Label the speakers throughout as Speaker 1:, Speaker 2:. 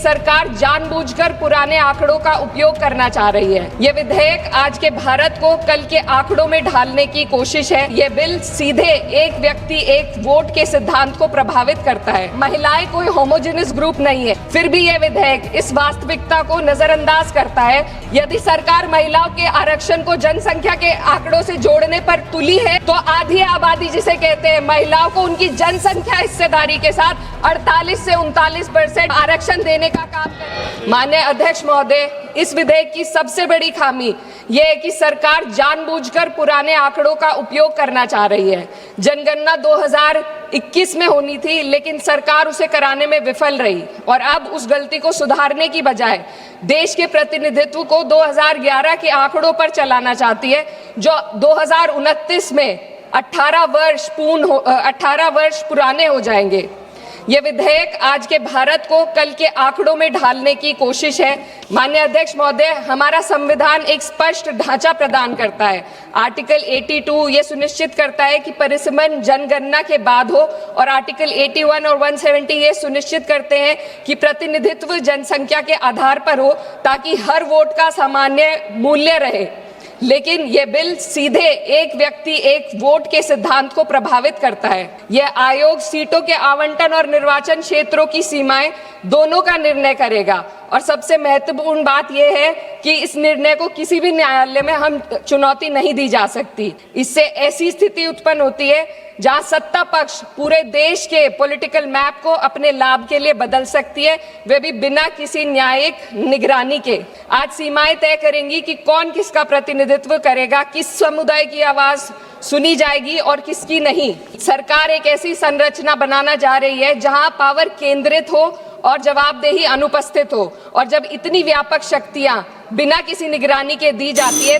Speaker 1: सरकार जानबूझकर पुराने आंकड़ों का उपयोग करना चाह रही है। ये विधेयक आज के भारत को कल के आंकड़ों में ढालने की कोशिश है। ये बिल सीधे एक व्यक्ति एक वोट के सिद्धांत को प्रभावित करता है। महिलाएं कोई होमोजेनियस ग्रुप नहीं है, फिर भी ये विधेयक इस वास्तविकता को नजरअंदाज करता है। यदि सरकार महिलाओं के आरक्षण को जनसंख्या के आंकड़ों से जोड़ने पर तुली है, तो आधी आबादी जिसे कहते हैं महिलाओं को उनकी जनसंख्या हिस्सेदारी के साथ 48 से 39% आरक्षण देने का काम करें। माननीय अध्यक्ष महोदय, इस विधेयक की सबसे बड़ी खामी यह है कि सरकार जानबूझकर पुराने आंकड़ों का उपयोग करना चाह रही है। जनगणना 2021 में होनी थी, लेकिन सरकार उसे कराने में विफल रही और अब उस गलती को सुधारने की बजाय देश के प्रतिनिधित्व को 2011 के आंकड़ों पर चलाना चाहती है, जो 2029 में 18 वर्ष पुराने हो जाएंगे। ये विधेयक आज के भारत को कल के आंकड़ों में ढालने की कोशिश है। माननीय अध्यक्ष महोदय, हमारा संविधान एक स्पष्ट ढांचा प्रदान करता है। आर्टिकल 82 ये सुनिश्चित करता है कि परिसीमन जनगणना के बाद हो और आर्टिकल 81 और 170 ये सुनिश्चित करते हैं कि प्रतिनिधित्व जनसंख्या के आधार पर हो, ताकि हर वोट का सामान्य मूल्य रहे। लेकिन यह बिल सीधे एक व्यक्ति एक वोट के सिद्धांत को प्रभावित करता है। यह आयोग सीटों के आवंटन और निर्वाचन क्षेत्रों की सीमाएं दोनों का निर्णय करेगा और सबसे महत्वपूर्ण बात यह है कि इस निर्णय को किसी भी न्यायालय में हम चुनौती नहीं दी जा सकती। इससे ऐसी स्थिति उत्पन्न होती है जहां सत्ता पक्ष पूरे देश के पॉलिटिकल मैप को अपने लाभ के लिए बदल सकती है, वे भी बिना किसी न्यायिक निगरानी के। आज सीमाएं तय करेंगी कि कौन किसका प्रतिनिधित्व करेगा, किस समुदाय की आवाज सुनी जाएगी और किसकी नहीं। सरकार एक ऐसी संरचना बनाना जा रही है जहां पावर केंद्रित हो और जवाबदेही अनुपस्थित हो, और जब इतनी व्यापक शक्तियां बिना किसी निगरानी के दी जाती है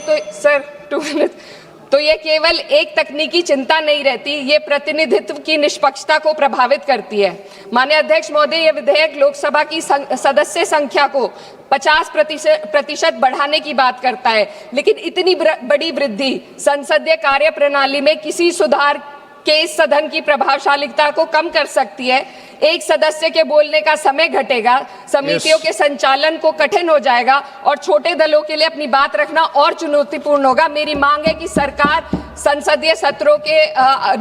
Speaker 1: तो ये केवल एक तकनीकी चिंता नहीं रहती, ये प्रतिनिधित्व की निष्पक्षता को प्रभावित करती है। माननीय अध्यक्ष महोदय, ये विधेयक लोकसभा की सदस्य संख्या को 50% बढ़ाने की बात करता है, लेकिन इतनी बड़ी वृद्धि संसदीय कार्य प्रणाली में किसी सुधार के इस सदन की प्रभावशालीता को कम कर सकती है। एक सदस्य के बोलने का समय घटेगा, समितियों के संचालन को कठिन हो जाएगा और छोटे दलों के लिए अपनी बात रखना और चुनौतीपूर्ण होगा। मेरी मांग है कि सरकार संसदीय सत्रों के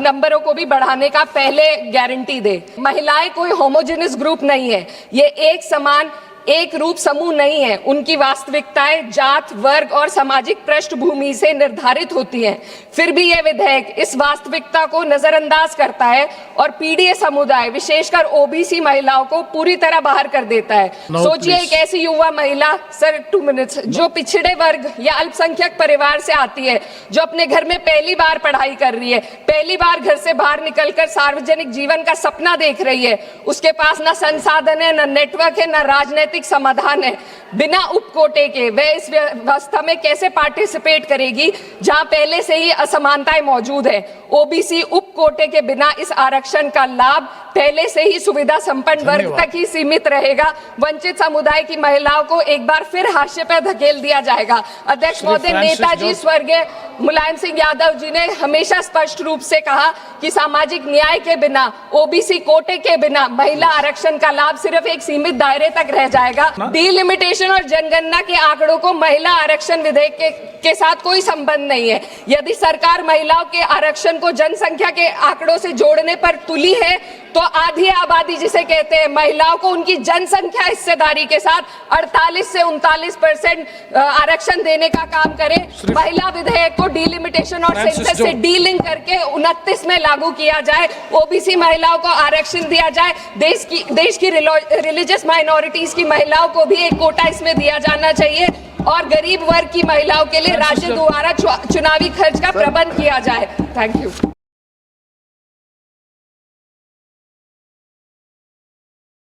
Speaker 1: नंबरों को भी बढ़ाने का पहले गारंटी दे। महिलाएं कोई होमोजेनियस ग्रुप नहीं है, ये एक समान एक रूप समूह नहीं है। उनकी वास्तविकताएं जात, वर्ग और सामाजिक पृष्ठभूमि से निर्धारित होती हैं। फिर भी यह विधेयक इस वास्तविकता को नजरअंदाज करता है और पीड़ित समुदाय, विशेषकर ओबीसी महिलाओं को पूरी तरह बाहर कर देता है। सोचिए, एक ऐसी युवा महिला, सर 2 मिनट्स, जो पिछड़े वर्ग या अल्पसंख्यक परिवार से आती है, जो अपने घर में पहली बार पढ़ाई कर रही है, पहली बार घर से बाहर निकलकर सार्वजनिक जीवन का सपना देख रही है। उसके पास ना संसाधन है, ना नेटवर्क है, ना राजनीतिक समाधान है। बिना उपकोटे के वह इस व्यवस्था में कैसे पार्टिसिपेट करेगी जहां पहले से ही असमानताएं मौजूद है। ओबीसी उपकोटे के बिना इस आरक्षण का लाभ पहले से ही सुविधा संपन्न वर्ग तक ही सीमित रहेगा। वंचित समुदाय की महिलाओं को एक बार फिर हाशिए पर धकेल दिया जाएगा। अध्यक्ष महोदय, नेताजी स्वर्गीय मुलायम सिंह यादव जी ने हमेशा स्पष्ट रूप से कहा कि सामाजिक न्याय के बिना, ओबीसी कोटे के बिना महिला आरक्षण का लाभ सिर्फ एक सीमित दायरे तक रह जाएगा। डिलिमिटेशन और जनगणना के आंकड़ों को महिला आरक्षण विधेयक के साथ कोई संबंध नहीं है। यदि सरकार महिलाओं के आरक्षण को जनसंख्या के आंकड़ों से जोड़ने पर तुली है, तो आधी आबादी जिसे कहते हैं महिलाओं को उनकी जनसंख्या हिस्सेदारी के साथ 48 से 39% आरक्षण देने का काम करे। महिला विधेयक को डिलिमिटेशन और सेंसस से डीलिंक करके 29 में लागू किया जाए। ओबीसी महिलाओं को आरक्षण दिया जाए। देश की रिलीजियस माइनॉरिटीज की महिलाओं को भी एक कोटा इसमें दिया जाना चाहिए और गरीब वर्ग की महिलाओं के लिए राज्य द्वारा चुनावी खर्च का प्रबंध किया जाए। Thank you.